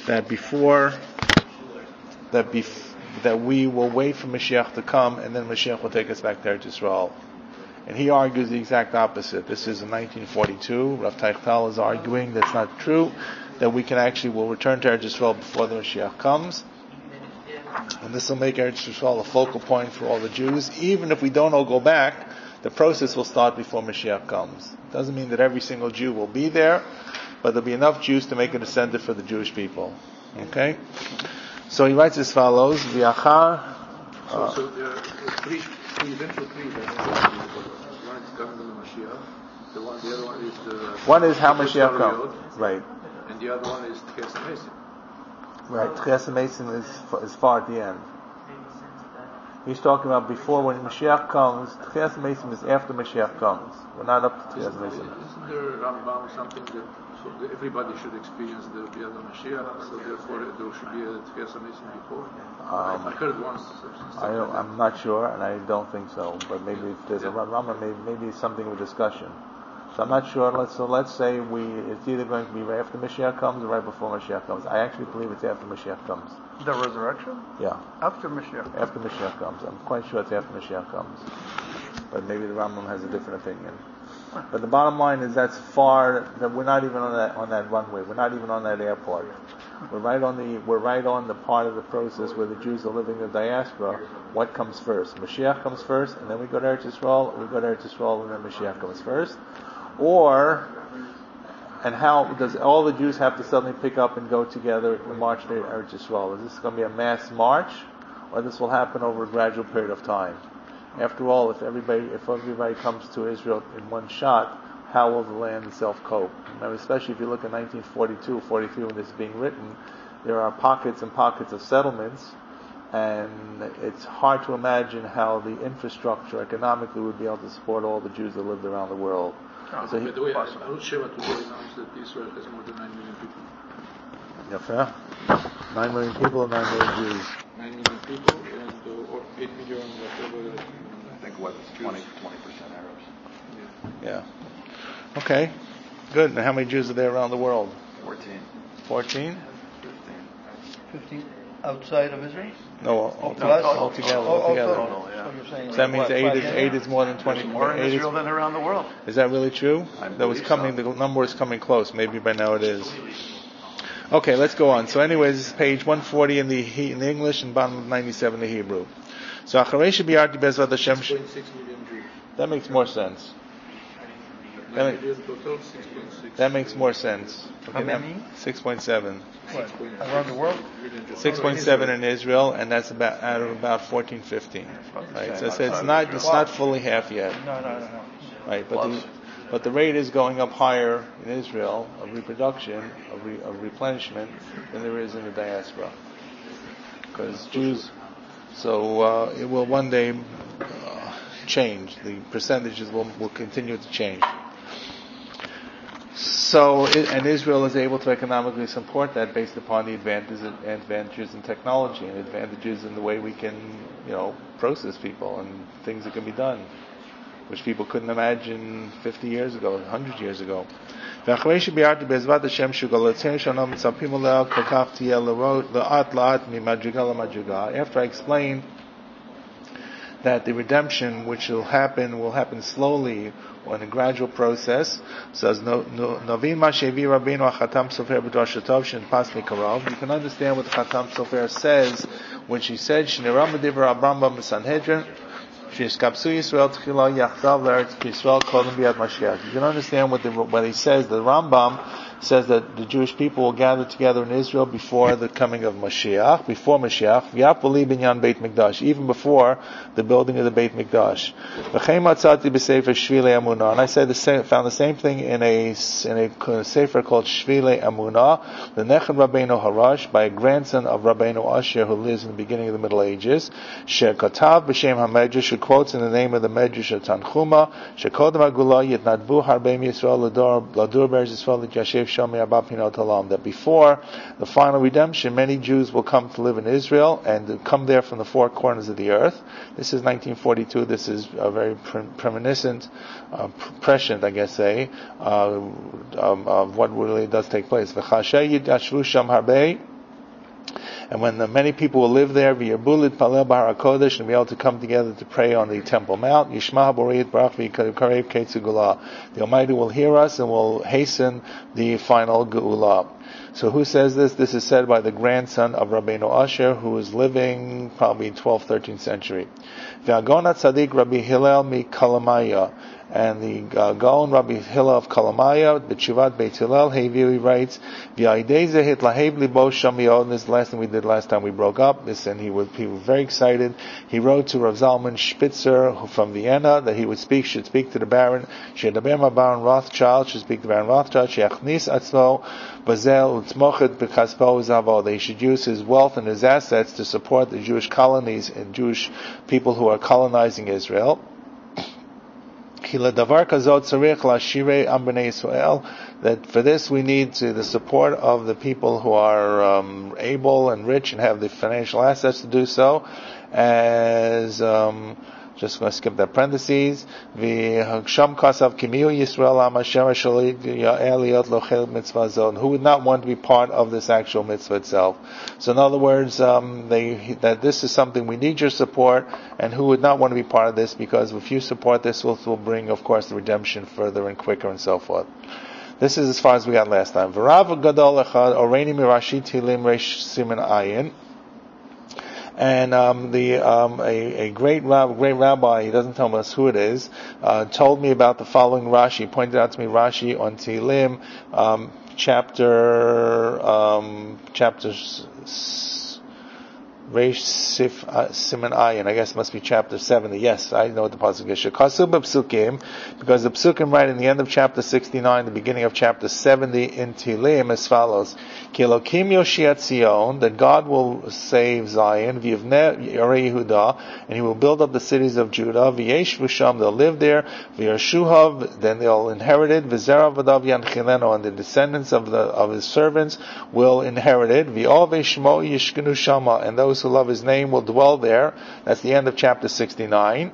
that we will wait for Mashiach to come, and then Mashiach will take us back to Eretz Yisrael. And he argues the exact opposite. This is in 1942. Rav Teichtal is arguing that's not true, that we will return to Eretz Yisrael before the Mashiach comes. And this will make Eretz Yisrael a focal point for all the Jews. Even if we don't all go back, the process will start before Mashiach comes. It doesn't mean that every single Jew will be there, but there'll be enough Jews to make an incentive for the Jewish people. Okay? So he writes as follows, V'achar... So there are three eventual three events. One is coming to the Mashiach. The other one is the... One is how Mashiach comes. Right. And the other one is Tchias HaMesim. Right. Tchias HaMesim is far at the end. He's talking about before when Mashiach comes. Tchias HaMesim is after Mashiach comes. We're not up to Tchias HaMesim. Isn't there a Rambam something that everybody should experience the other Mashiach, so therefore there should be a Tchias HaMesim before? I heard once. I'm not sure, and I don't think so. But maybe if there's a Rambam, maybe it's something of a discussion. So I'm not sure. Let's say it's either going to be right after Mashiach comes or right before Mashiach comes. I actually believe it's after Mashiach comes. The resurrection? Yeah. After Mashiach. After Mashiach comes. I'm quite sure it's after Mashiach comes. But maybe the Rambam has a different opinion. But the bottom line is that we're not even on that runway. We're not even on that airport. We're right on the part of the process where the Jews are living in the diaspora. What comes first? Mashiach comes first, and then we go to Eretz Yisrael. We go to Eretz Yisrael, and then Mashiach comes first. And how does all the Jews have to suddenly pick up and go together and march to Eretz Yisrael? Is this going to be a mass march, or this will happen over a gradual period of time? After all, if everybody comes to Israel in one shot, how will the land itself cope? Now, especially if you look at 1942, 43, when this is being written, there are pockets and pockets of settlements, and it's hard to imagine how the infrastructure economically would be able to support all the Jews that lived around the world. So by the way, Arut Sheva today announced that Israel has more than 9 million people. Yeah, fair. 9 million people and 9 million Jews. 9 million people and 8 million whatever. I think 20% Arabs. Yeah. Okay. Good. And how many Jews are there around the world? 14. 14? 15 outside of Israel? No, altogether. Oh, yeah. So you're saying So that means eight is more than 20. More in Israel than around the world. Is that really true? I That was believe coming. so. The number is coming close. Maybe by now it is. Okay, let's go on. So, anyways, this is page 140 in the English and bottom of 97 in the Hebrew. So, Acharei Shebiyarti Bezrat Hashem. 6.6 million Jews. That makes more sense. 9 million total, 6.6. That makes more sense. How many? 6.7. What? Around the world? 6.7 in Israel, and that's about 14, 15. Right. So it's not fully half yet. No. Right. But the rate is going up higher in Israel of reproduction, of replenishment, than there is in the diaspora. Because Jews, so it will one day change. The percentages will continue to change. So, and Israel is able to economically support that based upon the advantages in technology and advantages in the way we can, process people and things that can be done, which people couldn't imagine 50 years ago, 100 years ago. After I explained that the redemption which will happen slowly or in a gradual process. Says Novin Mashevi Rabbeinu Chatam Sofer B'Drashatov Shin Pas Mikarov. You can understand what the Chatam Sofer says when she said Shneram Medivra Abraham Sanhedrin Sheskapsu Yisrael Tchila Yachtav L'Eretz Yisrael Kodem Biad Mashiach. You can understand what he says. The Rambam says that the Jewish people will gather together in Israel before the coming of Mashiach, V'yapoli binyan Beit Mikdash, even before the building of the Beit Mikdash. And I found the same thing in a sefer called Shvile Amunah, the Nechad Rabbeinu Harash, by a grandson of Rabbeinu Asher who lives in the beginning of the Middle Ages, Shekatav b'Shem HaMedrash, who quotes in the name of the Medrash of Tanchuma, Shekodem Agula Yitnadvu Harbeim Yisrael Ladur Be'eretz Yisrael L'Yashev that before the final redemption, many Jews will come to live in Israel and come there from the four corners of the earth. This is 1942. This is a very prescient, I guess, of what really does take place. And when many people will live there, v'yirbu litpalel b'har HaKodesh, and be able to come together to pray on the Temple Mount, Yishma ha'borei yitbarach v'yikarev ketzu geula. The Almighty will hear us and will hasten the final geula. So who says this? This is said by the grandson of Rabbeinu Asher, who was living probably 12th, 13th century. V'agon HaTzadik Rabbi Hillel mi Kalamaya. And the Gaon Rabbi Hillel of Kalamaya, B'tshuvat Beit Hillel, he writes, V'aideze hitlahev libo shamiod. This is the last thing we did last time we broke up. And he was very excited. He wrote to Rav Zalman Spitzer from Vienna that he should speak to the Baron. Shedaber ma Baron Rothschild, should speak to Baron Rothschild. Sheachnis atzmo bazel utzmochet b'chaspo zavo. They should use his wealth and his assets to support the Jewish colonies and Jewish people who are colonizing Israel. That for this we need the support of the people who are able and rich and have the financial assets to do so, as just going to skip that parentheses. Who would not want to be part of this actual mitzvah itself? So in other words, that this is something we need your support, and who would not want to be part of this, because if you support this, will bring, of course, the redemption further and quicker and so forth. This is as far as we got last time. V'rav gadol echad oreini mirashi tilim reish siman ayin. And a great rabbi, he doesn't tell us who it is, told me about the following Rashi. He pointed out to me Rashi on Tehillim, chapter Reish Sif Siman Ayin. I guess it must be chapter 70. Yes, I know what the pasuk is. Shekasu b'psukim, because the psukim right in the end of chapter 69, the beginning of chapter 70 in Tehillim as follows: Ki Elokim Yoshiat Zion, that God will save Zion, v'yivneh Yorei Yehuda, and He will build up the cities of Judah. V'yeshvu sham, they'll live there. V'yashuhav, then they'll inherit it. V'zera v'dav yanchileno, and the descendants of His servants will inherit it. V'ov shmo yishkenu shama, and those who love His name will dwell there. That's the end of chapter 69.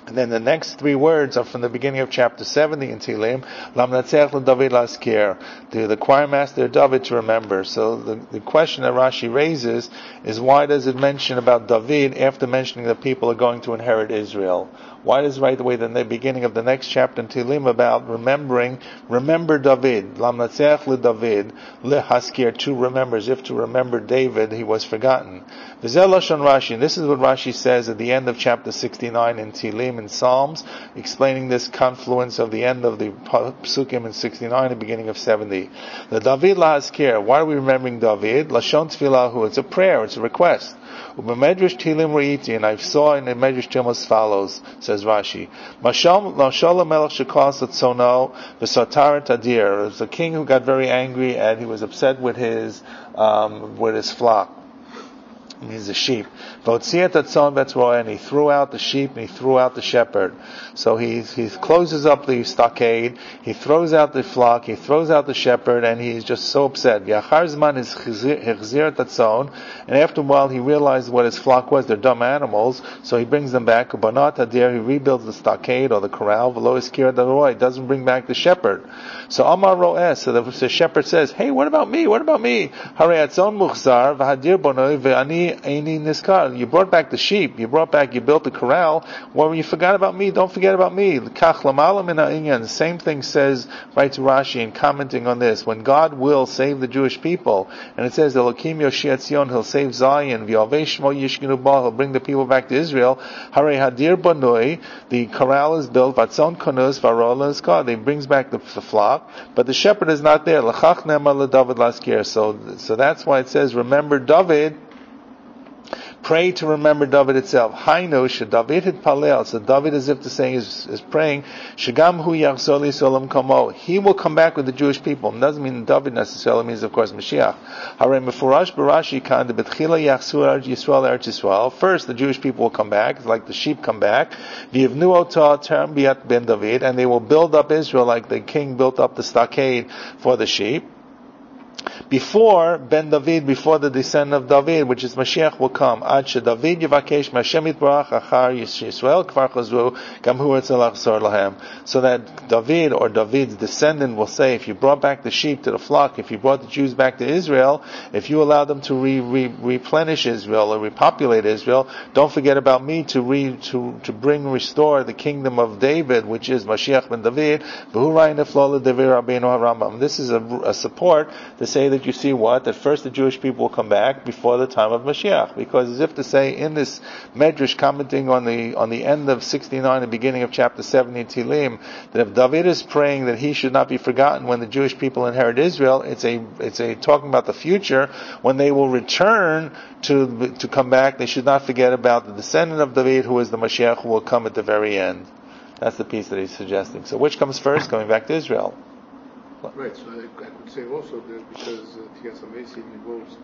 And then the next three words are from the beginning of chapter 70 in Tehillim. Lamnatzech l'David laskir, to the choir master David to remember. So the question that Rashi raises is, why does it mention about David after mentioning that people are going to inherit Israel? Why does right away in the beginning of the next chapter in Tehillim about remember David, Lamnatzech l'David, lehaskir, to remember, as if to remember David, he was forgotten. V'zeh lashon Rashi, and this is what Rashi says at the end of chapter 69 in Tehillim in Psalms, explaining this confluence of the end of the psukim in 69 and the beginning of 70. The David lahaskir, why are we remembering David? Lashon tfilahu, it's a prayer, it's a request. U'b'medrash Tehillim re'iti, and I saw in the Medrash Tehillim as follows, says Rashi: Mashal melech shekos atzono v'satar tadir. It was a king who got very angry and he was upset with his flock. He's a sheep. And he threw out the sheep and he threw out the shepherd. So he closes up the stockade, he throws out the flock, he throws out the shepherd, and he's just so upset. And after a while he realized what his flock was. They're dumb animals, so he brings them back. He rebuilds the stockade or the corral. He doesn't bring back the shepherd. So Amar Ro'eh, so the shepherd says, hey, what about me? What about me? You brought back the sheep, you built the corral. Well, you forgot about me, don't forget about me. The same thing says right to Rashi in commenting on this. When God will save the Jewish people, and it says Elokim Yoshiat Zion, He'll save Zion, He'll bring the people back to Israel. Harei Hadir Banoi, the corral is built, Vatzon Konus, Varola is God. He brings back the flock, but the shepherd is not there. So that's why it says, remember David. Pray to remember David itself. Hainu David hit palel. So David, as if to say, is praying. Shagam hu yachzor solam kamo. He will come back with the Jewish people. It doesn't mean David necessarily, means of course Mashiach. Harei mefurash b'Rashi kan de betchila yachzor Yisrael eretz Yisrael. First, the Jewish people will come back, it's like the sheep come back. V'yivnu ota terem biat ben David, and they will build up Israel like the king built up the stockade for the sheep. before Ben David, before the descendant of David, which is Mashiach, will come. Ad David Yivakesh Hashem Yitbarach Achar Yisrael Kvar Chazru Gam Hu Etzel Achzor Lahem. So that David or David's descendant will say, if you brought back the sheep to the flock, if you brought the Jews back to Israel, if you allowed them to replenish Israel or repopulate Israel, don't forget about me to restore the kingdom of David, which is Mashiach ben David. This is a support to say that you see what? That first the Jewish people will come back before the time of Mashiach. Because as if to say, in this Medrash commenting on the end of 69, the beginning of chapter 70 Tehillim, that if David is praying that he should not be forgotten when the Jewish people inherit Israel, it's a talking about the future, when they will return to come back, they should not forget about the descendant of David, who is the Mashiach, who will come at the very end. That's the piece that he's suggesting. So which comes first? Coming back to Israel. Right, so I could say also that because Tchias HaMesim involves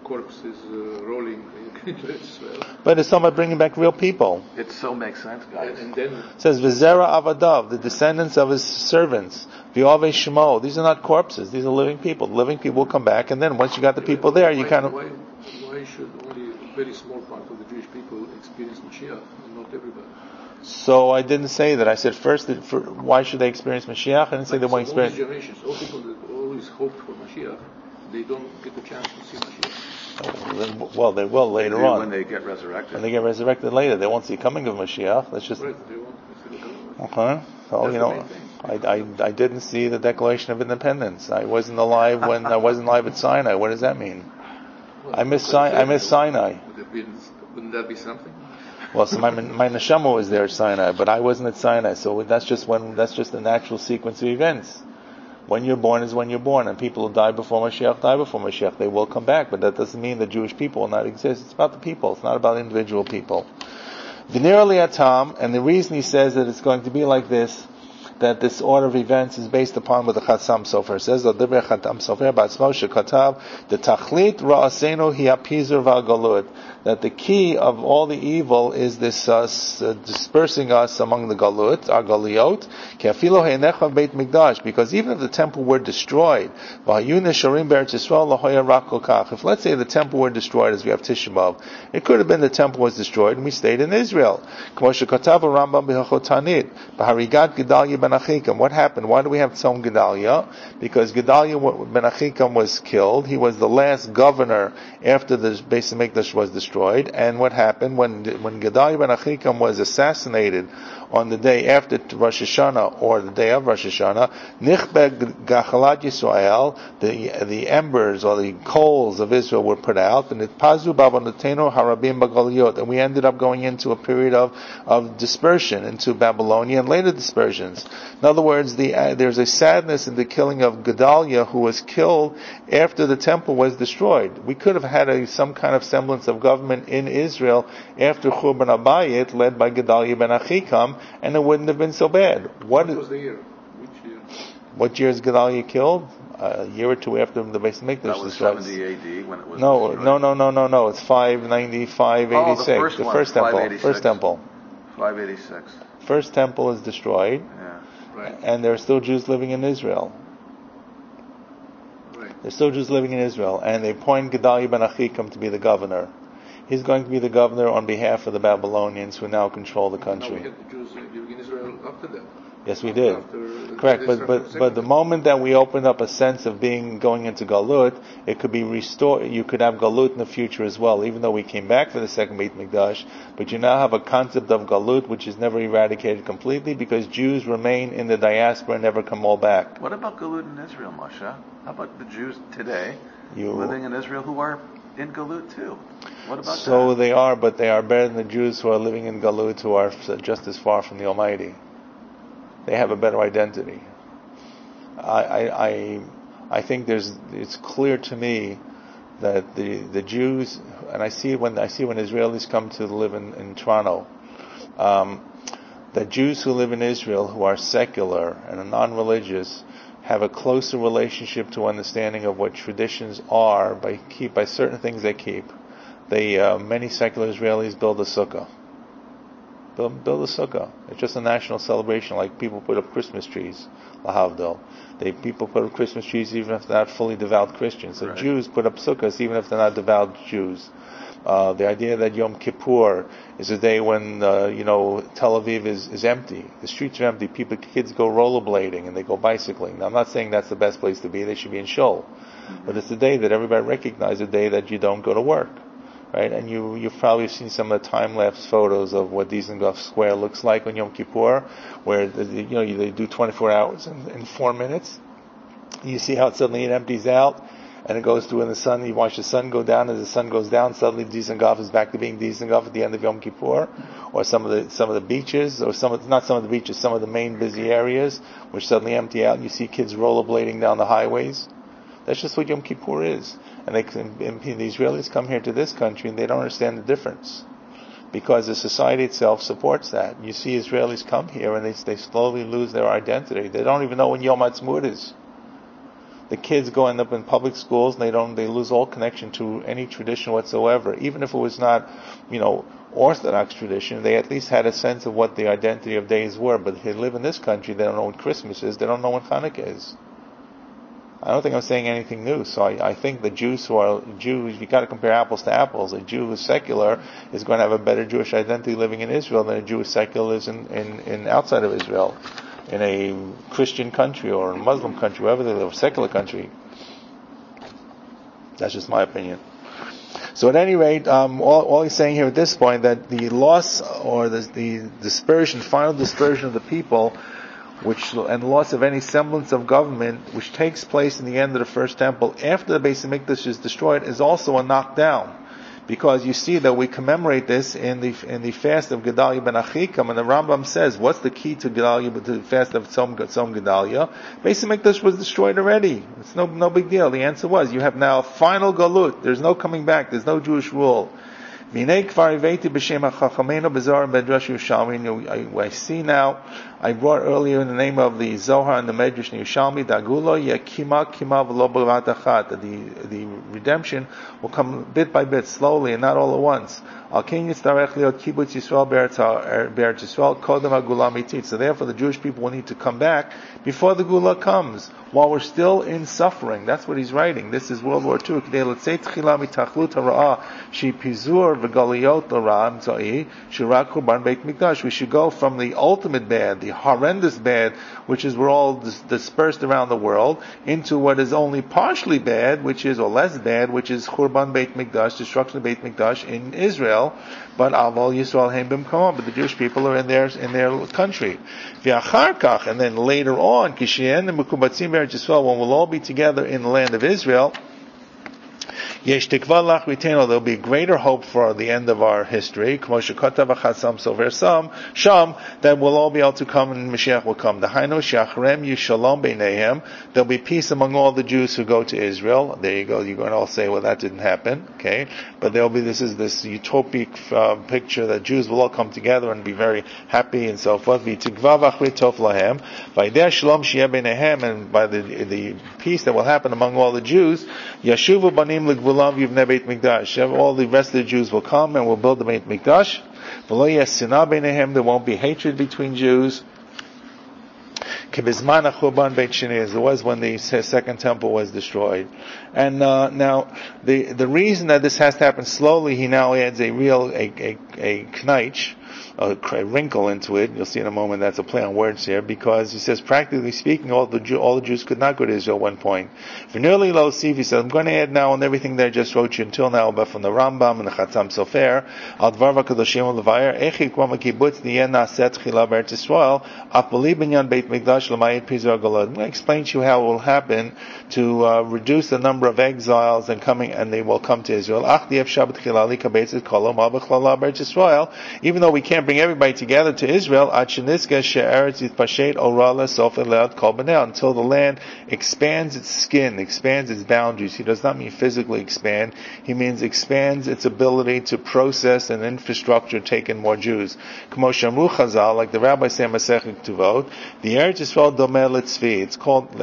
corpses rolling into Israel. But it's talking about bringing back real people. It so makes sense, guys. And then It says, V'zera Avadav, the descendants of his servants. V'yove Shemo. These are not corpses, these are living people. The living people will come back, and then once you got the people there, you kind of... Why should only a very small part of the Jewish people experience Mashiach and not everybody? So I didn't say that. I said first, why should they experience Mashiach? I didn't say they won't experience... All these generations, all people that always hoped for Mashiach, they don't get the chance to see Mashiach. Well, they will later on. When they get resurrected. When they get resurrected later, they won't see the coming of Mashiach. That's just... Right, they won't see the coming of Mashiach. Okay. So, I didn't see the Declaration of Independence. I wasn't alive at Sinai. What does that mean? I miss Sinai. Wouldn't that be something? Well, so my neshama was there at Sinai, but I wasn't at Sinai. So that's just the natural sequence of events. When you're born is when you're born, and people who die before Mashiach. They will come back, but that doesn't mean the Jewish people will not exist. It's about the people. It's not about individual people. V'nira li'atam, and the reason he says that it's going to be like this, that this order of events is based upon what the Chassam Sofer says. The Chassam Sofer b'atzmo shekatav the tachlit ra'asenu hi hapizur v'agalut, that the key of all the evil is this dispersing us among the galut, our galiyot, ki afilo heinecha beit mikdash, because even if the temple were destroyed, v'hayu nesharim be'eretz Yisrael lahoya rak kol kach, if let's say the temple were destroyed as we have Tisha B'Av, it could have been the temple was destroyed and we stayed in Israel. K'mo shekatav Rambam b'Hilchot Tanit b'harigat Gedalia ben Achikam. What happened? Why do we have Tzom Gedalia? Because Gedalia ben Achikam was killed. He was the last governor after the Beis Hamikdash was destroyed. And what happened when Gedalia ben Achikam was assassinated on the day after Rosh Hashanah or the day of Rosh Hashanah, Nichbe Gachalat Yisrael, the embers or the coals of Israel were put out, and it Pazu Babonoteno Harabim Bagaliyot, and we ended up going into a period of dispersion into Babylonia and later dispersions. In other words, there's a sadness in the killing of Gedalia, who was killed after the temple was destroyed. We could have had some kind of semblance of government in Israel after Churban Abayit, led by Gedalia ben Achikam, and it wouldn't have been so bad. What was the year? Which year? What year is Gedalia killed? A year or two after the Beis Hamikdash was destroyed. That was 70 AD when it was No. It's 595, 86. The first temple. First temple. 586. First temple is destroyed. Yeah. Right. And there are still Jews living in Israel. Right. There's still Jews living in Israel, and they appoint Gedalia ben Achikam to be the governor. He's going to be the governor on behalf of the Babylonians who now control the country. Now we had the Jews living in Israel after that. Yes, we did. Correct, but the moment that we opened up a sense of going into Galut, it could be restored. You could have Galut in the future as well, even though we came back for the second Beit Mikdash. But you now have a concept of Galut which is never eradicated completely, because Jews remain in the diaspora and never come all back. What about Galut in Israel, Moshe? How about the Jews today living in Israel who are in Galut too? What about so that? They are, but they are better than the Jews who are living in Galut, who are just as far from the Almighty. They have a better identity. I think it's clear to me that the Jews, and I see it when Israelis come to live in Toronto, that Jews who live in Israel who are secular and are non-religious have a closer relationship to understanding of what traditions are by certain things they keep. Many secular Israelis build a sukkah. build a sukkah. It's just a national celebration, like people put up Christmas trees, lahavdil. People put up Christmas trees even if they're not fully devout Christians. So Jews put up sukkahs even if they're not devout Jews. The idea that Yom Kippur is a day when Tel Aviv is empty, the streets are empty, kids go rollerblading and they go bicycling. Now, I'm not saying that's the best place to be; they should be in shul, but it's a day that everybody recognizes, a day that you don't go to work, right? And you've probably seen some of the time-lapse photos of what Dizengoff Square looks like on Yom Kippur, where they do 24 hours in 4 minutes. You see how suddenly it empties out. And it goes through in the sun. You watch the sun go down. As the sun goes down, suddenly Dizengoff is back to being Dizengoff at the end of Yom Kippur, or some of the beaches, or some of the main busy areas, which suddenly empty out. And you see kids rollerblading down the highways. That's just what Yom Kippur is. And the Israelis come here to this country and they don't understand the difference, because the society itself supports that. You see Israelis come here and they slowly lose their identity. They don't even know when Yom Ha'atzmaut is. The kids end up in public schools and they lose all connection to any tradition whatsoever. Even if it was not, Orthodox tradition, they at least had a sense of what the identity of days were. But if they live in this country, they don't know what Christmas is, they don't know what Hanukkah is. I don't think I'm saying anything new. So I think the Jews who are Jews, you got to compare apples to apples. A Jew who's secular is going to have a better Jewish identity living in Israel than a Jew who's secular lives in outside of Israel, in a Christian country or a Muslim country, wherever they live, a secular country. That's just my opinion. So at any rate, all he's saying here at this point, that the loss or the dispersion, final dispersion of the people, and loss of any semblance of government, which takes place in the end of the first temple after the Beis Hamikdash is destroyed, is also a knockdown. Because you see that we commemorate this in the fast of Gedalia ben Achikam, and the Rambam says, what's the key to the fast of Tzom Gedalia? Beis Hamikdash was destroyed already. It's no big deal. The answer was, you have now final galut. There's no coming back. There's no Jewish rule. I see now, I brought earlier in the name of the Zohar and the Medrash and Yerushalmi, that the redemption will come bit by bit, slowly, and not all at once. So therefore the Jewish people will need to come back before the Gula comes, while we're still in suffering. That's what he's writing. This is World War II. We should go from the ultimate bad, the horrendous bad, which is we're all dispersed around the world, into what is only partially bad, or less bad, which is Churban Beit Mikdash, destruction of Beit Mikdash in Israel. But Aval Yisrael Heim B'Mkomam, but the Jewish people are in their country. And then later on, when we'll all be together in the land of Israel, there'll be greater hope for the end of our history. That we'll all be able to come and Mashiach will come. There'll be peace among all the Jews who go to Israel. There you go. You're going to all say, well, that didn't happen. Okay. But this utopic picture that Jews will all come together and be very happy and so forth. And by the peace that will happen among all the Jews, Yashuvu Banim L'Gvulam Yivnei Beit Mikdash. All the rest of the Jews will come and will build the Beit Mikdash. There won't be hatred between Jews. As there was when the second temple was destroyed. And now the reason that this has to happen slowly, he now adds a knaich, a wrinkle into it. You'll see in a moment that's a play on words here, because he says, practically speaking, all the Jews could not go to Israel at one point. For nearly low Sif, he said, I'm going to add now on everything that I just wrote you until now, but from the Rambam and the Chatam Sofer, Al Dvar V'Kadoshim L'Vayer, Echid Kwam Kibbutz Niyen Naset Chila B'Eretz Yisrael, Apoli Binyan Beit Mikdash L'Mayit Pizar Galad. I'm going to explain to you how it will happen to reduce the number of exiles and they will come to Israel. Even though we can't bring everybody together to Israel, until the land expands its skin, expands its boundaries. He does not mean physically expand. He means expands its ability to process and infrastructure, take in more Jews. Like the rabbis say in Masechet Ketuvot, the Eretz Yisrael domeh litzvi.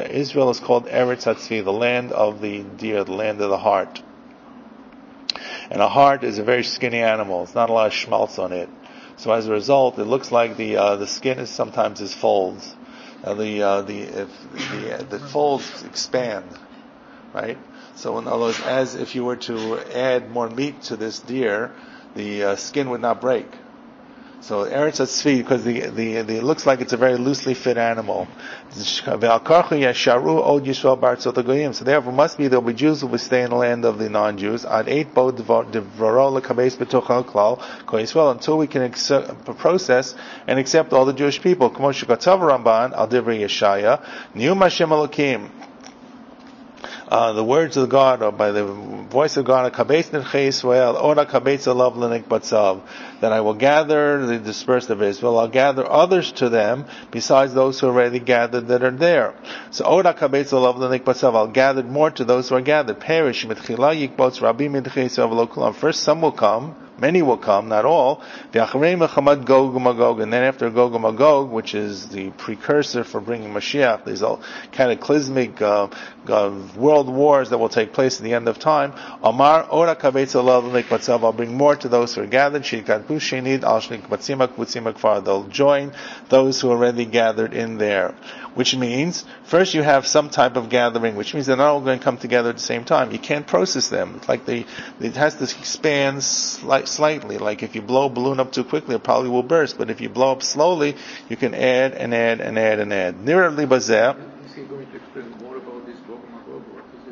Israel is called Eretz Hatzvi, the land of the deer, the land of the hart. And a hart is a very skinny animal. It's not a lot of schmaltz on it. So as a result, it looks like the skin is sometimes folds. The folds expand, right? So in other words, as if you were to add more meat to this deer, the skin would not break. So Eretz HaTzvi, because it looks like it's a very loosely fit animal. So therefore, must be there'll be Jews who will stay in the land of the non-Jews. Until we can process and accept all the Jewish people. The words of God, or by the voice of God, that I will gather the dispersed of Israel. I'll gather others to them besides those who are already gathered that are there. So I'll gather more to those who are gathered. First some will come. Many will come, not all. And then after Gog and Magog, which is the precursor for bringing Mashiach, these all cataclysmic world wars that will take place at the end of time. I'll bring more to those who are gathered. They'll join those who are already gathered in there. Which means, first you have some type of gathering, which means they're not all going to come together at the same time. You can't process them. It's like it has to expand slightly. Like if you blow a balloon up too quickly, it probably will burst. But if you blow up slowly, you can add and add and add and add. Nearly bazeh. Is he going to explain more about this Gog and Magog? What is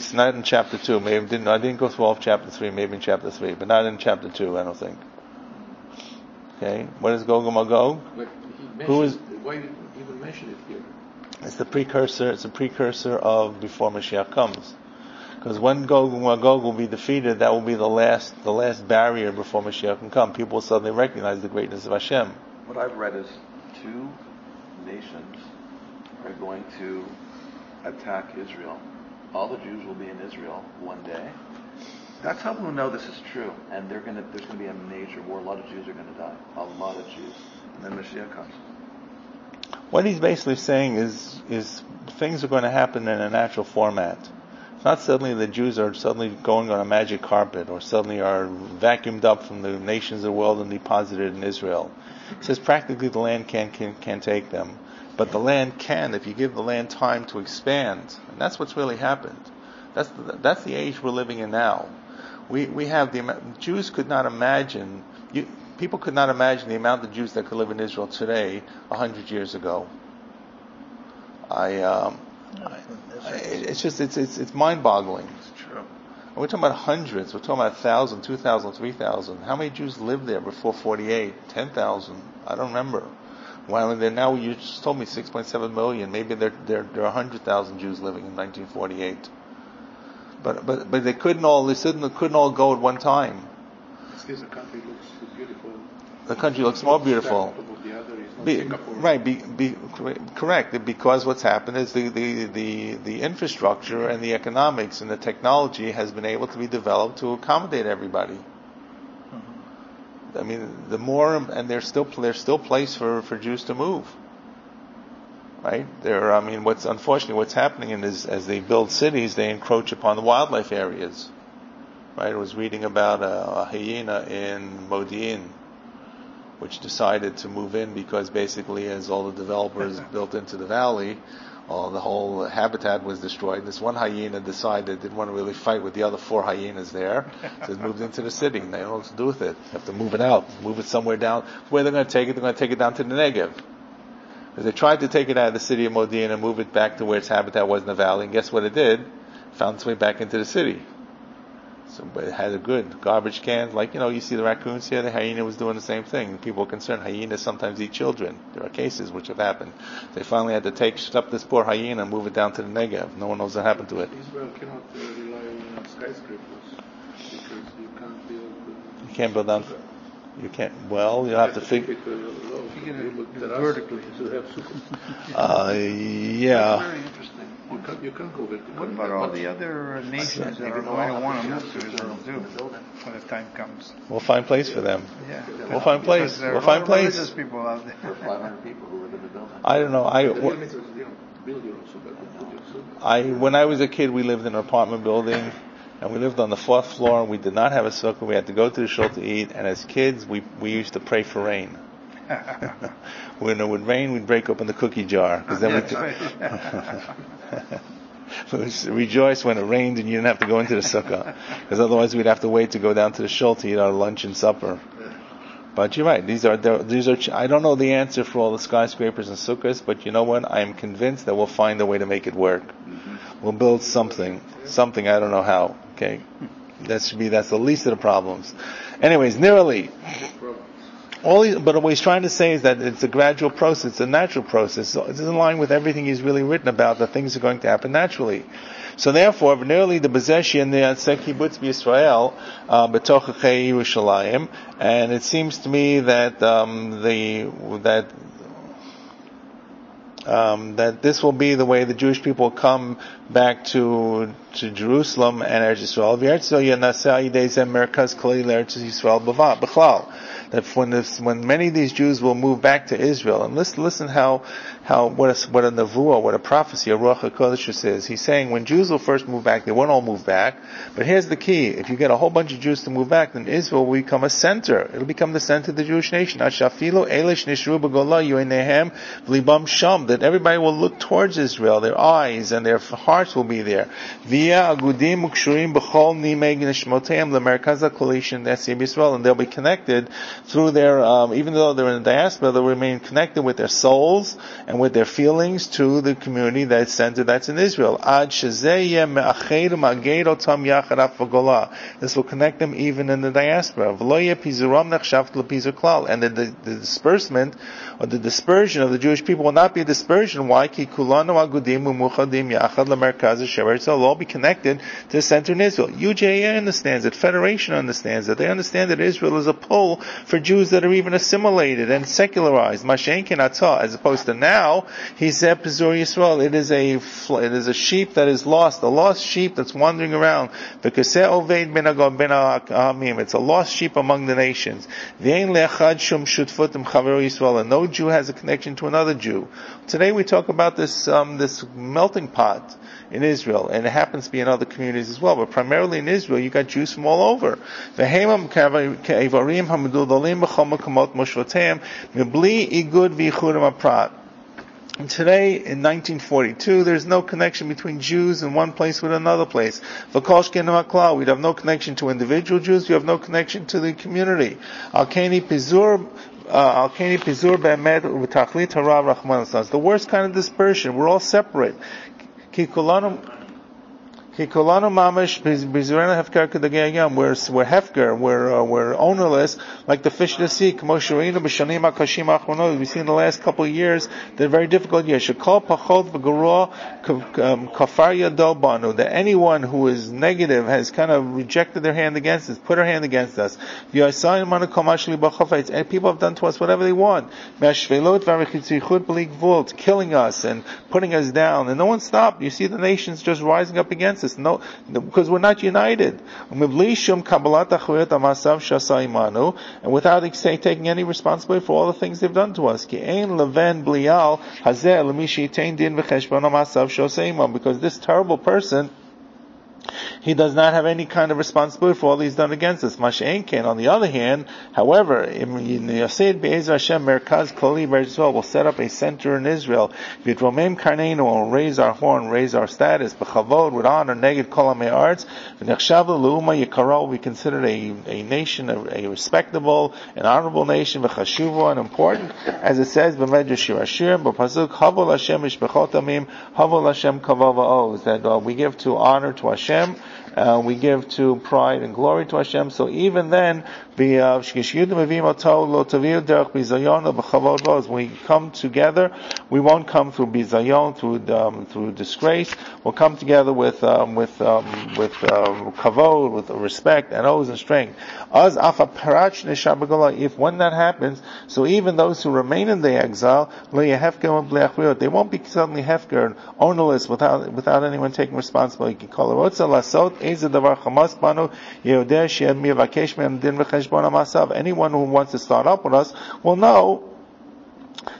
it? Not in chapter 2. I didn't go through all of chapter 3, maybe in chapter 3, but not in chapter 2, I don't think. Okay, what is Gog and Magog? Why did you even mention it here? It's the precursor. It's a precursor of before Mashiach comes. Because when Gog and Magog will be defeated, that will be the last barrier before Mashiach can come. People will suddenly recognize the greatness of Hashem. What I've read is 2 nations are going to attack Israel. All the Jews will be in Israel one day. That's how we'll know this is true. And there's going to be a major war. A lot of Jews are going to die. A lot of Jews. And then Mashiach comes. What he's basically saying is things are going to happen in a natural format. It's not suddenly the Jews are suddenly going on a magic carpet or suddenly are vacuumed up from the nations of the world and deposited in Israel. He says practically the land can't take them. But the land can if you give the land time to expand. And that's what's really happened. That's the age we're living in now. We have Jews could not imagine... People could not imagine the amount of Jews that could live in Israel today 100 years ago. It's mind-boggling. It's true. We're talking about hundreds. We're talking about 1,000, 2,000, 3,000. How many Jews lived there before 48? 10,000. I don't remember. Well, now you just told me 6.7 million. Maybe there are 100,000 Jews living in 1948. But they couldn't all go at one time. Still, the country looks beautiful. The country looks more beautiful. Correct. Because what's happened is the infrastructure and the economics and the technology has been able to be developed to accommodate everybody. Mm-hmm. I mean, there's still place for Jews to move. Right? What's happening is as they build cities, they encroach upon the wildlife areas. Right, I was reading about a hyena in Modi'in, which decided to move in because basically, as all the developers built into the valley, the whole habitat was destroyed. This one hyena decided didn't want to really fight with the other 4 hyenas there, so it moved into the city. And they don't know what to do with it. They have to move it out, move it somewhere down. Where they're going to take it? They're going to take it down to the Negev. Because they tried to take it out of the city of Modi'in and move it back to where its habitat was in the valley. And guess what it did? Found its way back into the city. So, but it had a good garbage can, like, you see the raccoons here, the hyena was doing the same thing. People are concerned, hyenas sometimes eat children. There are cases which have happened. They finally had to stop this poor hyena and move it down to the Negev. No one knows what happened to it. Israel cannot rely on skyscrapers, because you can't build... You can't build down... You can't... Well, you'll have to figure... vertically. Yeah. Very interesting. You can't go vertically. What about all the other nations that are going to want to move to Israel too, when the time comes? We'll find place for them. Yeah. We'll find place. There are we'll find place. religious people out there. There are 500 people who live in the building. I don't know. When I was a kid, we lived in an apartment building, and we lived on the 4th floor, and we did not have a sukkah. We had to go to the shul to eat, and as kids, we used to pray for rain. When it would rain, we'd break open the cookie jar, because then we would rejoice when it rained and you didn't have to go into the sukkah, because otherwise we'd have to wait to go down to the shul to eat our lunch and supper. But you're right. These are. I don't know the answer for all the skyscrapers and sukkahs, but you know what? I am convinced that we'll find a way to make it work. We'll build something. I don't know how. Okay, that's the least of the problems. Anyways, nearly. But what he's trying to say is that it's a gradual process, it's a natural process. So it's in line with everything he's really written about, that things are going to happen naturally. So therefore, nearly the Bezeshi and the Kibbutz B'Yisrael, B'tochachei Yerushalayim, and it seems to me that that this will be the way the Jewish people come back to Jerusalem and Eretz Yisrael. That when many of these Jews will move back to Israel, and listen what a nevuah, what a prophecy, a Ruach HaKodesh is. He's saying when Jews will first move back, they won't all move back. But here's the key: if you get a whole bunch of Jews to move back, then Israel will become a center. It'll become the center of the Jewish nation. That everybody will look towards Israel. Their eyes and their hearts will be there. And they'll be connected through their, even though they're in the diaspora, they'll remain connected with their souls and with their feelings to the community that's centered, that's in Israel. This will connect them even in the diaspora. And the disbursement, or the dispersion of the Jewish people will not be a dispersion. Why? They'll all be connected to the center in Israel. UJA understands it. Federation understands it. They understand that Israel is a pull for Jews that are even assimilated and secularized. Mashen Kenatah, as opposed to now, he said, Pizur Yisrael, it is a sheep that is lost, a lost sheep that's wandering around. It's a lost sheep among the nations. And no Jew has a connection to another Jew. Today we talk about this melting pot in Israel, and it happens to be in other communities as well, but primarily in Israel, you got Jews from all over. And today, in 1942, there's no connection between Jews in one place with another place. We'd have no connection to individual Jews, we have no connection to the community. It's the worst kind of dispersion. We're all separate. We're hefker, we're ownerless, like the fish of the sea. We've seen in the last couple of years, they're very difficult years. That anyone who is negative has kind of rejected their hand against us, put her hand against us. And people have done to us whatever they want. Killing us and putting us down. And no one stopped. You see the nations just rising up against us. No, because we're not united. And without taking any responsibility for all the things they've done to us. Because this terrible person, he does not have any kind of responsibility for all he's done against us. Masha'enken, on the other hand, however, Yosed Be'ezer Hashem Merkaz Klali B'Yisrael will set up a center in Israel. V'yitromem Karneinu will raise our horn, raise our status, b'chavod, with honor, neged kol amei arts. V'nechshav l'uma yikara will be considered a nation, a respectable, an honorable nation, v'chashuvo, and important, as it says, b'medrash Shir Hashirim, b'pasuk, Havol Hashem mishpechot amim, Havol Hashem kavod va'oz, that we give to honor to Hashem, we give to pride and glory to Hashem. So even then, when we come together, we won't come through bizayon, through disgrace. We'll come together with kavod, with respect and oaths and strength. If when that happens, so even those who remain in the exile, they won't be suddenly hefker and ownerless without anyone taking responsibility. Anyone who wants to start up with us will know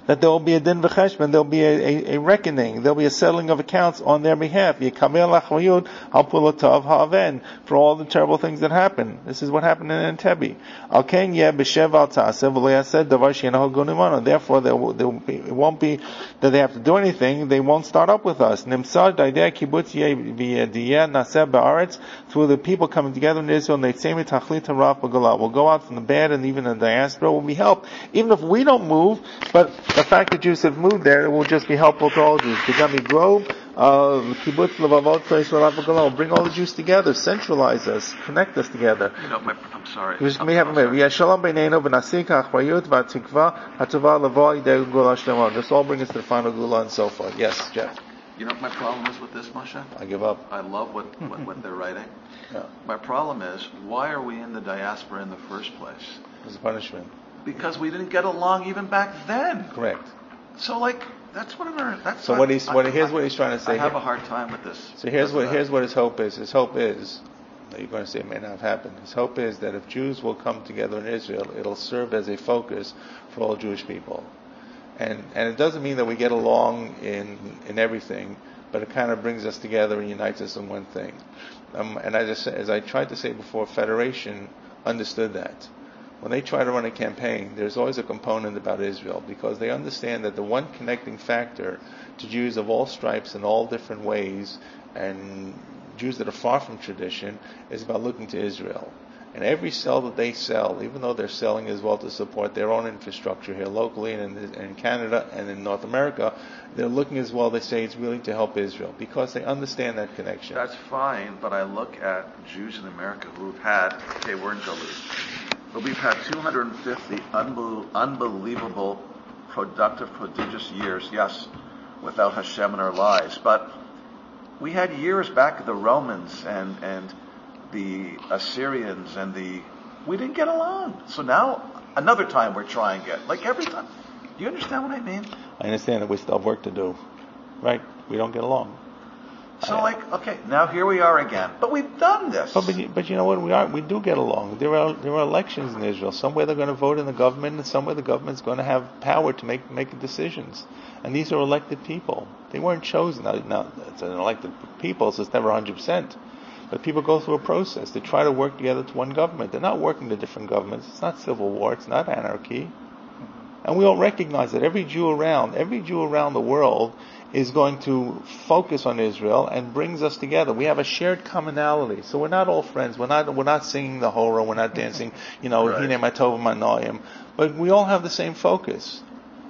that there will be a din v'cheshbon, there will be a reckoning, there will be a settling of accounts on their behalf. Yekabel achrayut al pulotov ha'aven, for all the terrible things that happen. This is what happened in Entebbe. Al ken yeh b'shev al ta'aseh v'lo yaseh davar she'enahu gunimano. Therefore, it won't be that they have to do anything. They won't start up with us. Nimsad daideh kibbutz yeh v'yediyeh naseh ba'aretz, through the people coming together in Israel. Neitzemi tachlit haraf b'galah. We'll go out from the bad, and even the diaspora will be helped, even if we don't move. But the fact that Jews have moved there, it will just be helpful to all Jews. Begami Grove, Kibbutz Levavot, Place Haraf b'galah. Bring all the Jews together, centralize us, connect us together. I'm sorry. Just may have a minute. This all bring us to the final gula and so forth. Yes, Jeff. You know what my problem is with this, Moshe? I give up. I love what they're writing. Yeah. My problem is, why are we in the diaspora in the first place? It's a punishment. Because we didn't get along even back then. Correct. So, that's what I'm. That's so here's what he's trying to say. I have a hard time with this. So here's what his hope is. His hope is, you're going to say it may not have happened. His hope is that if Jews will come together in Israel, it'll serve as a focus for all Jewish people. And it doesn't mean that we get along in everything, but it kind of brings us together and unites us in one thing. And as I tried to say before, Federation understood that. When they try to run a campaign, there's always a component about Israel, because they understand that the one connecting factor to Jews of all stripes and all different ways, and Jews that are far from tradition, is about looking to Israel. And every cell that they sell, even though they're selling as well to support their own infrastructure here locally and in Canada and in North America, they're looking as well, they say it's really to help Israel, because they understand that connection. That's fine, but I look at Jews in America who've had, we're in Galut, but we've had 250 unbelievable, productive, prodigious years, yes, without Hashem in our lives, but we had years back, the Romans and the Assyrians we didn't get along. So now, another time we're trying it. Every time. Do you understand what I mean? I understand that we still have work to do. Right? We don't get along. So okay, now here we are again. But we've done this. But you know what? We do get along. There are elections in Israel. Somewhere they're going to vote in the government, and somewhere the government's going to have power to make decisions. And these are elected people. They weren't chosen. Now it's an elected people, so it's never 100%. But people go through a process. They try to work together to one government. They're not working to different governments. It's not civil war. It's not anarchy. And we all recognize that every Jew around the world is going to focus on Israel and brings us together. We have a shared commonality. So we're not all friends. We're not singing the Horah. We're not dancing, Hine Ma Tova Ma Noyim. But we all have the same focus.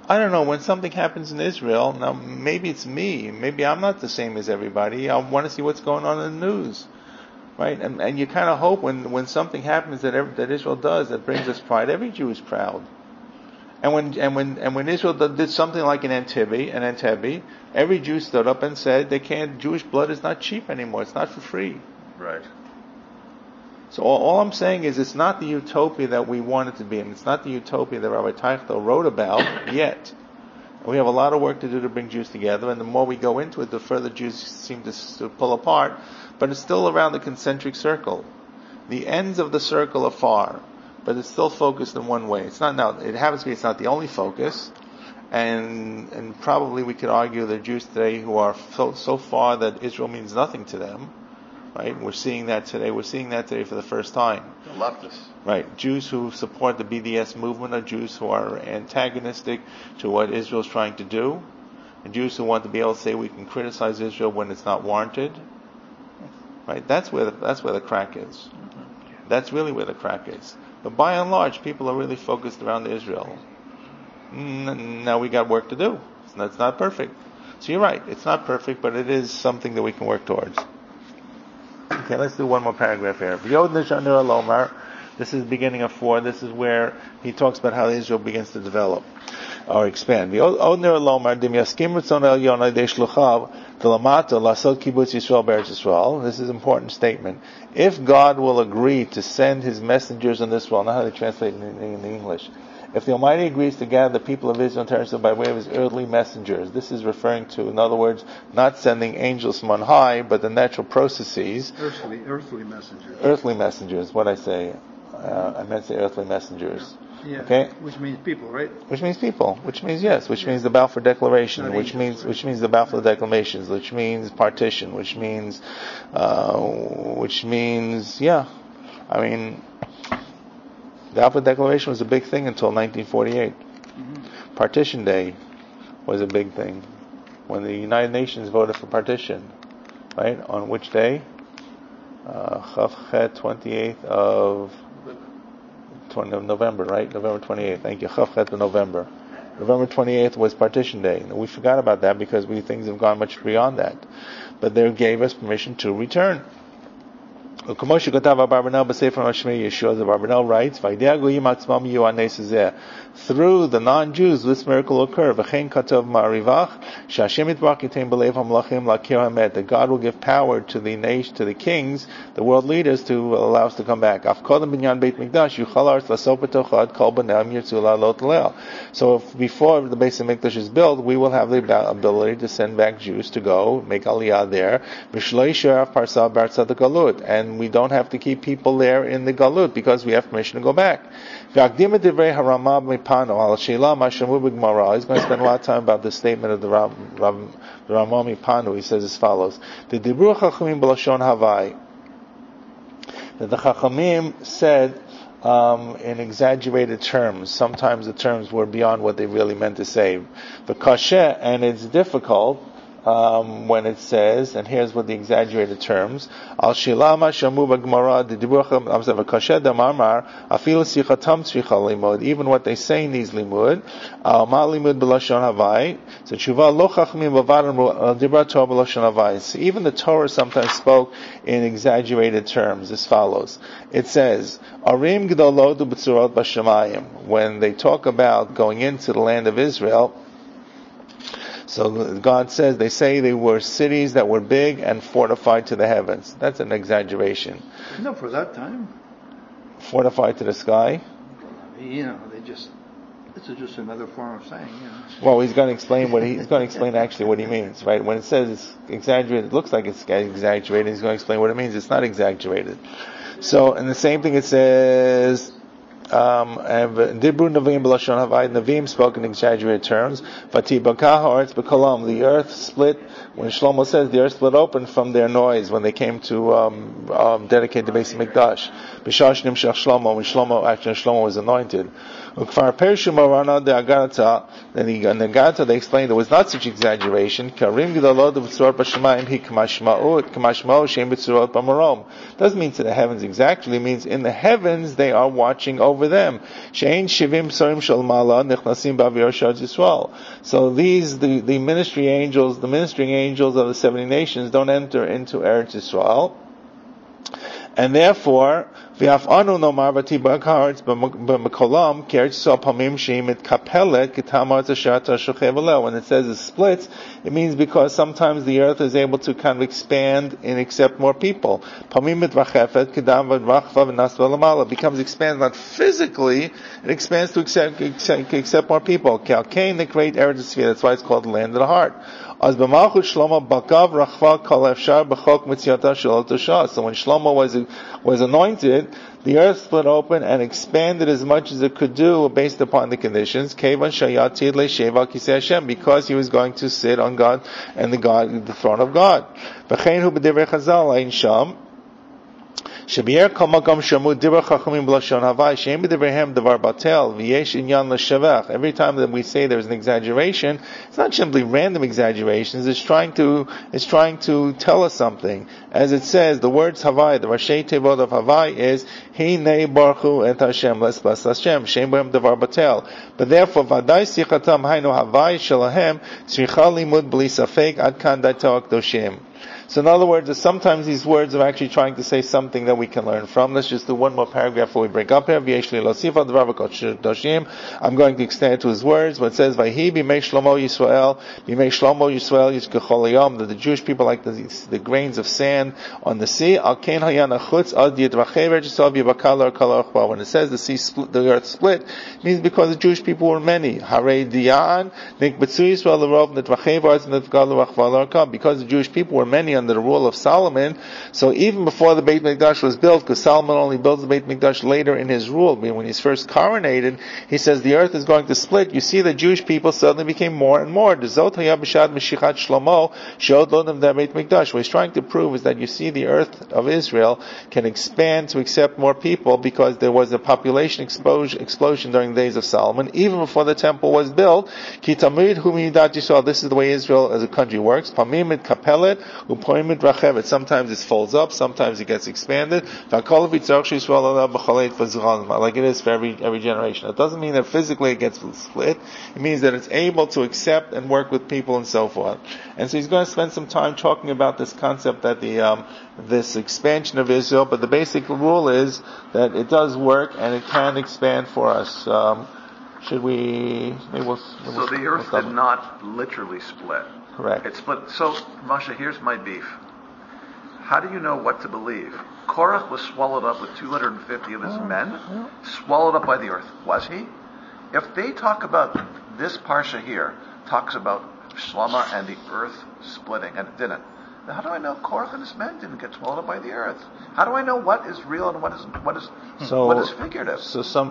I don't know, when something happens in Israel, now maybe it's me. Maybe I'm not the same as everybody. I want to see what's going on in the news. Right? And you kind of hope when something happens that Israel does that brings us pride, every Jew is proud. And when Israel did something like in Entebbe, every Jew stood up and said Jewish blood is not cheap anymore. It's not for free. Right. So all I'm saying is it's not the utopia that we want it to be, and it's not the utopia that Rabbi Teichel wrote about yet. And we have a lot of work to do to bring Jews together, and the more we go into it, the further Jews seem to pull apart. But it's still around the concentric circle. The ends of the circle are far, but it's still focused in one way. It's not now. It happens to be it's not the only focus, and probably we could argue that Jews today who are so far that Israel means nothing to them. Right? We're seeing that today. We're seeing that today for the first time. The leftists. Right. Jews who support the BDS movement are Jews who are antagonistic to what Israel's trying to do, and Jews who want to be able to say we can criticize Israel when it's not warranted. Right? That's where the crack is. That's really where the crack is. But by and large, people are really focused around Israel. Now we got work to do. It's not perfect. So you're right. It's not perfect, but it is something that we can work towards. Okay, let's do one more paragraph here. This is the beginning of 4. This is where he talks about how Israel begins to develop or expand. This is an important statement. If God will agree to send His messengers in this world, not how they translate in the English. If the Almighty agrees to gather the people of Israel and Terrestrial by way of His earthly messengers, this is referring to, in other words, not sending angels from on high, but the natural processes. Earthly messengers. Earthly messengers, what I say? I meant to say earthly messengers. Yeah. Okay? Which means people, right? Which means people. Which means yes. Which means the Balfour Declaration. Not Which angels, means the Balfour Declamations. Which means partition. Which means yeah. I mean, the Balfour Declaration was a big thing until 1948. Mm-hmm. Partition Day was a big thing when the United Nations voted for partition. Right? On which day? Chavchet 28th of November, right? November 28th. Thank you. Chavchet of November. November 28th was Partition Day. And we forgot about that because things have gone much beyond that. But they gave us permission to return. The Barbanel writes, through the non-Jews, this miracle will occur. That God will give power to the nation, to the kings, the world leaders, to allow us to come back. So if before the Beis Hamikdash is built, we will have the ability to send back Jews to go make Aliyah there. And we don't have to keep people there in the Galut because we have permission to go back. He's going to spend a lot of time about the statement of the Ramami Panu. He says as follows: that the Chachamim said in exaggerated terms. Sometimes the terms were beyond what they really meant to say. The kasher, and it's difficult when it says, and here's what the exaggerated terms: Al shilama shamu b'gemara didibuchem amzav kasher damar afilu sichatam tzricha limud. Even what they say needs limud. Al ma limud b'lashon havai. So tshuva lo chachmim b'vadim dibra Torah b'lashon havai. So even the Torah sometimes spoke in exaggerated terms as follows. It says, Arim g'dolodu b'tzurot b'shamayim. When they talk about going into the land of Israel, so God says, they say they were cities that were big and fortified to the heavens. That's an exaggeration. No, for that time. Fortified to the sky? This is just another form of saying, Well, he's going to explain actually what he means, right? When it says it's exaggerated, it looks like it's exaggerated. He's going to explain what it means. It's not exaggerated. So, and the same thing it says, Dibru Navim b'lashon havai. Navim spoke in exaggerated terms. Vatibakah haaretz b'kolam. The earth split. When Shlomo says the earth split open from their noise when they came to dedicate the Beis Hamikdash. B'shash nimshach Shlomo. When Shlomo was anointed. Ukfar Pershu Marana de Agarata. Then in the Agarata they explained there was not such exaggeration. Karim Gidalod b'tzurot b'shamayim hi k'mashma'ut shem b'tzurot b'marom. Doesn't mean to the heavens exactly. It means in the heavens they are watching over them. Shein shivim sorim shel mala nechnasim b'avir shad Yisrael. So these the ministering angels of the 70 nations don't enter into Eretz Yisrael. And therefore, v'afanu nomar v'tibak haaretz b'mekolam k'eretz Yisrael pamim sheim et kapelet k'tamar t'ashat ha'shochev aleh. When it says it splits, it means because sometimes the earth is able to kind of expand and accept more people. Pamim et v'chefet k'dam v'rachva v'nasva l'mala. It becomes expanded not physically, it expands to accept more people. K'alkein the great Eretz Yisrael. That's why it's called the land of the heart. So when Shlomo was anointed, the earth split open and expanded as much as it could do based upon the conditions. Because he was going to sit on God and the throne of God. Every time that we say there's an exaggeration, it's not simply random exaggerations, it's trying to tell us something. As it says, the words Havai, the Rashi Tevot of Havai is Hinei Baruchu et Hashem, let's bless Hashem, Shem B'hem Devar Batel. But therefore, Vadai Sichatam Hainu Havai Shalahem, Tzricha Limud B'li Safek Ad Kan Daito Akdoshim. So in other words, sometimes these words are actually trying to say something that we can learn from. Let's just do one more paragraph before we break up here. I'm going to extend it to his words. When it says, Vayhi b'mei Shlomo Yisrael Yisrael that the Jewish people like the grains of sand on the sea. When it says the earth split, it means because the Jewish people were many. Because the Jewish people were many on under the rule of Solomon. So even before the Beit Mikdash was built, because Solomon only built the Beit Mikdash later in his rule, when he's first coronated, he says the earth is going to split. You see the Jewish people suddenly became more and more. What he's trying to prove is that you see the earth of Israel can expand to accept more people because there was a population explosion during the days of Solomon, even before the temple was built. This is the way Israel as a country works. Sometimes it folds up, sometimes it gets expanded. Like it is for every generation. It doesn't mean that physically it gets split. It means that it's able to accept and work with people and so forth. And so he's going to spend some time talking about this concept that this expansion of Israel, but the basic rule is that it does work and it can expand for us. So the earth did not literally split. Correct. It split. So, Moshe, here's my beef. How do you know what to believe? Korach was swallowed up with 250 of his men, swallowed up by the earth. Was he? If they talk about this parsha here, talks about Shlama and the earth splitting, and it didn't. How do I know Korach and his men didn't get swallowed up by the earth? How do I know what is real and what is figurative? So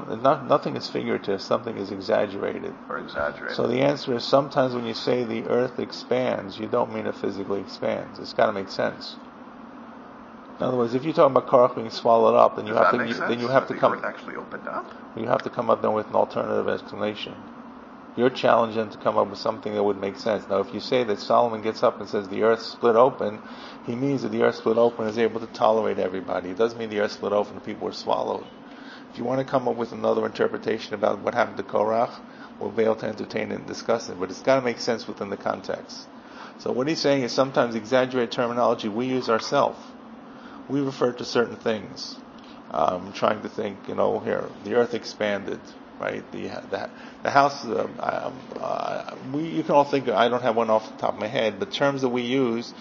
nothing is figurative. Something is exaggerated. Or exaggerated. So the answer is sometimes when you say the earth expands, you don't mean it physically expands. It's got to make sense. In other words, if you're talking about Korach being swallowed up, then you have to come. Earth actually opened up. You have to come up then with an alternative explanation. You're challenging to come up with something that would make sense. Now, if you say that Solomon gets up and says the earth split open, he means that the earth split open is able to tolerate everybody. It doesn't mean the earth split open and people were swallowed. If you want to come up with another interpretation about what happened to Korach, we'll be able to entertain it and discuss it. But it's got to make sense within the context. So what he's saying is sometimes exaggerated terminology we use ourselves. We refer to certain things. Trying to think, here, the earth expanded. Right, the house. You can all think. I don't have one off the top of my head, but terms that we use,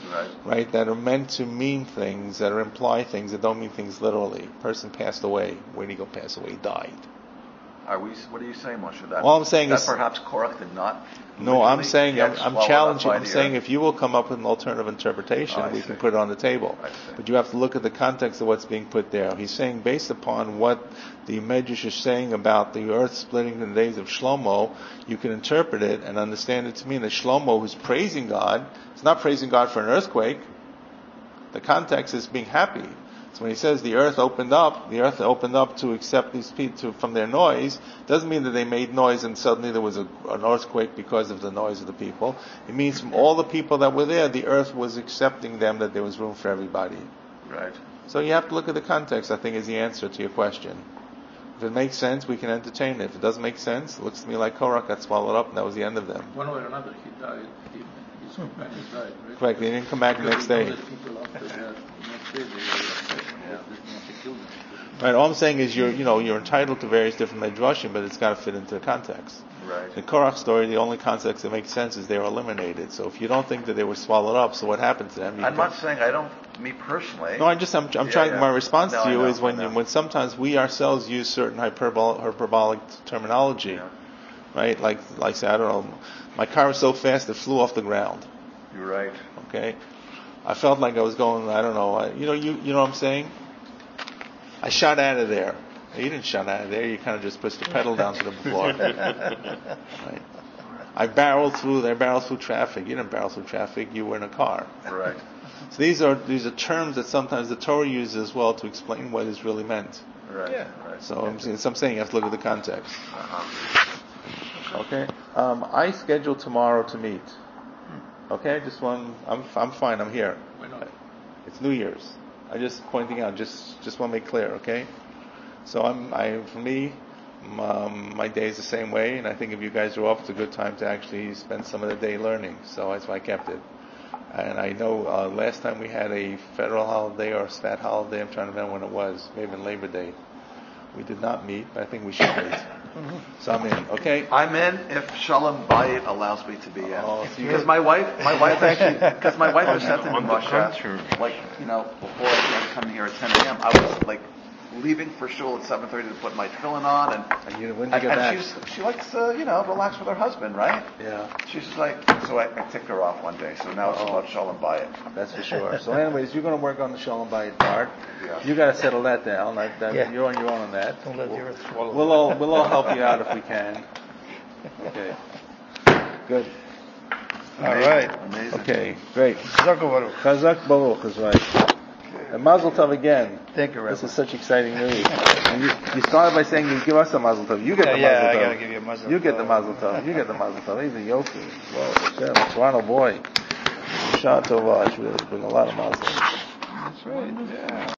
right, that are meant to mean things, that are imply things, that don't mean things literally. Person passed away. Where did he go? Pass away. He died. What are you saying, Moshe? That all I'm saying that is perhaps Korach did not. No, I'm saying I'm challenging. I'm saying if you will come up with an alternative interpretation, we can put it on the table. But you have to look at the context of what's being put there. He's saying based upon what the Medrash is saying about the earth splitting in the days of Shlomo, you can interpret it and understand it to mean that Shlomo, who's praising God, is not praising God for an earthquake. The context is being happy. So when he says the earth opened up to accept these people from their noise, doesn't mean that they made noise and suddenly there was an earthquake because of the noise of the people. It means from all the people that were there, the earth was accepting them, that there was room for everybody. Right. So you have to look at the context, I think, is the answer to your question. If it makes sense, we can entertain it. If it doesn't make sense, it looks to me like Korach got swallowed up and that was the end of them. One way or another, he died. His companions died, right? Correct, they didn't come back the next day. Right, all I'm saying is you're entitled to various different medrashim, but it's got to fit into the context. Right. The Korach story, the only context that makes sense is they were eliminated. So if you don't think that they were swallowed up, so what happened to them? I'm not saying me personally. No, I'm trying. My response to you is when sometimes we ourselves use certain hyperbolic terminology, right? Like say, I don't know, my car was so fast it flew off the ground. You're right. Okay, I felt like I was going. I don't know. You know what I'm saying? I shot out of there. You didn't shot out of there. You kind of just pushed the pedal down to the floor. Right. I barreled through traffic. You didn't barrel through traffic. You were in a car. Right. So these are terms that sometimes the Torah uses as well to explain what is really meant. Right. Yeah. Right. So I'm saying you have to look at the context. Uh-huh. Okay. I scheduled tomorrow to meet. Okay. I'm fine. I'm here. Why not? It's New Year's. I'm just pointing out. Just want to make clear. Okay. So for me, my day is the same way, and I think if you guys are off, it's a good time to actually spend some of the day learning. So that's why I kept it. And I know last time we had a federal holiday or a stat holiday, I'm trying to remember when it was, maybe in Labor Day. We did not meet, but I think we should meet. So I'm in, okay? I'm in if Shalom Bayit allows me to be in. Because my wife was said to me, Moshe, before I started coming here at 10 a.m., I was like leaving for shul at 7:30 to put my tefillin on, and when did you get back? she likes to, relax with her husband, right? Yeah. She's just like, so I ticked her off one day. So now it's about shalom bayit. That's for sure. So anyways, you're going to work on the shalom bayit part. Yeah. You got to settle that down. You're on your own on that. Don't let the earth swallow. We'll all help you out if we can. Okay. Good. All right. Amazing. Okay. Great. Chazak Baruch. Chazak Baruch is right. And Mazel Tov again. Thank you, Rabbi. This is such exciting news. And you started by saying you give us a Mazel Tov. You get the Mazel Tov. I gotta give you a Mazel Tov. You get the Mazel Tov. You get the Mazel Tov. Even Yoki. Whoa, Hashem. Toronto boy. Shah Tova. Should really bring a lot of Mazel. That's right. Yeah.